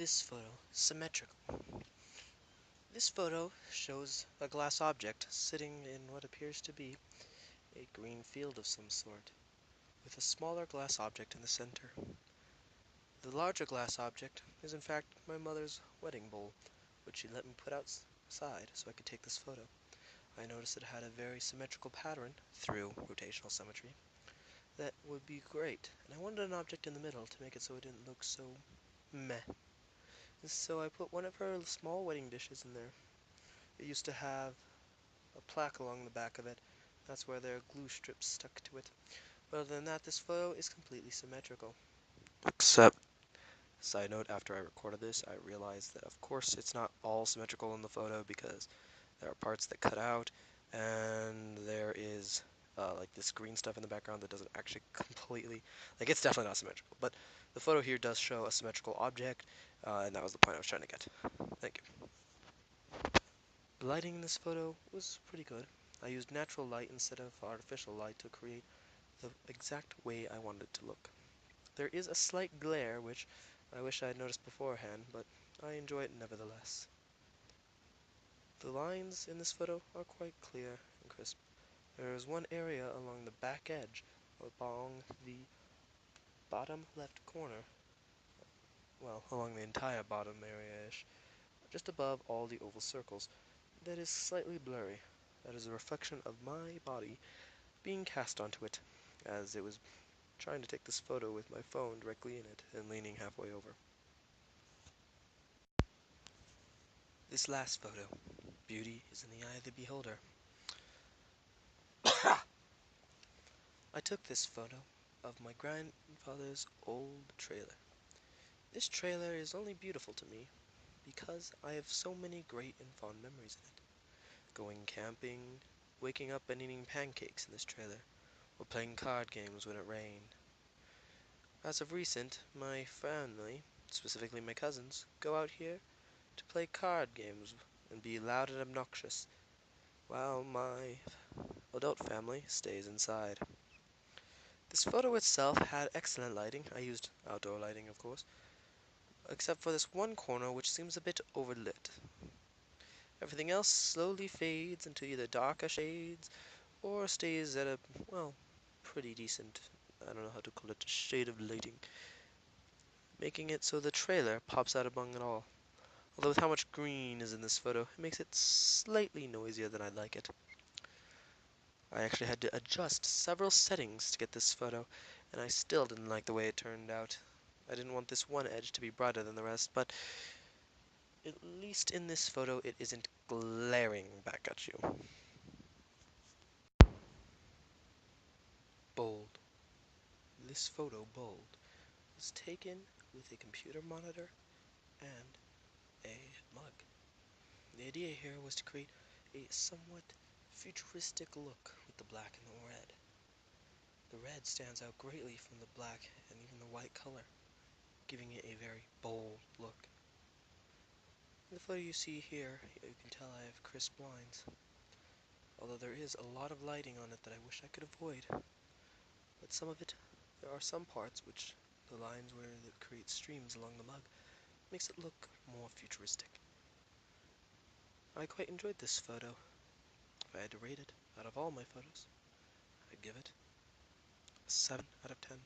this photo symmetrical. This photo shows a glass object sitting in what appears to be a green field of some sort, with a smaller glass object in the center. The larger glass object is in fact my mother's wedding bowl, which she let me put outside so I could take this photo. I noticed it had a very symmetrical pattern, through rotational symmetry, that would be great, and I wanted an object in the middle to make it so it didn't look so meh. And so I put one of her small wedding dishes in there. It used to have a plaque along the back of it. That's where there are glue strips stuck to it. But other than that, this photo is completely symmetrical. Except, side note, after I recorded this, I realized that of course it's not all symmetrical in the photo because there are parts that cut out, and there is like this green stuff in the background that doesn't actually completely, like it's definitely not symmetrical, but the photo here does show a symmetrical object, and that was the point I was trying to get. Thank you. The lighting in this photo was pretty good. I used natural light instead of artificial light to create the exact way I wanted it to look. There is a slight glare, which I wish I had noticed beforehand, but I enjoy it nevertheless. The lines in this photo are quite clear and crisp. There is one area along the back edge, along the bottom left corner, well, along the entire bottom area-ish, just above all the oval circles, that is slightly blurry. That is a reflection of my body being cast onto it, as it was trying to take this photo with my phone directly in it and leaning halfway over. This last photo, beauty is in the eye of the beholder. I took this photo of my grandfather's old trailer. This trailer is only beautiful to me because I have so many great and fond memories in it. Going camping, waking up and eating pancakes in this trailer, or playing card games when it rained. As of recent, my family, specifically my cousins, go out here to play card games and be loud and obnoxious, while my adult family stays inside. This photo itself had excellent lighting. I used outdoor lighting, of course, except for this one corner which seems a bit overlit. Everything else slowly fades into either darker shades or stays at a, well, pretty decent, I don't know how to call it, shade of lighting, making it so the trailer pops out among it all. Although with how much green is in this photo, it makes it slightly noisier than I'd like it. I actually had to adjust several settings to get this photo, and I still didn't like the way it turned out. I didn't want this one edge to be brighter than the rest, but at least in this photo it isn't glaring back at you. Bold. This photo, bold, was taken with a computer monitor and a mug. The idea here was to create a somewhat futuristic look with the black and the red. The red stands out greatly from the black and even the white color, giving it a very bold look. In the photo you see here, you can tell I have crisp lines, although there is a lot of lighting on it that I wish I could avoid. But some of it, there are some parts which the lines where it creates streams along the mug makes it look more futuristic. I quite enjoyed this photo. If I had to rate it out of all my photos, I'd give it a 7 out of 10.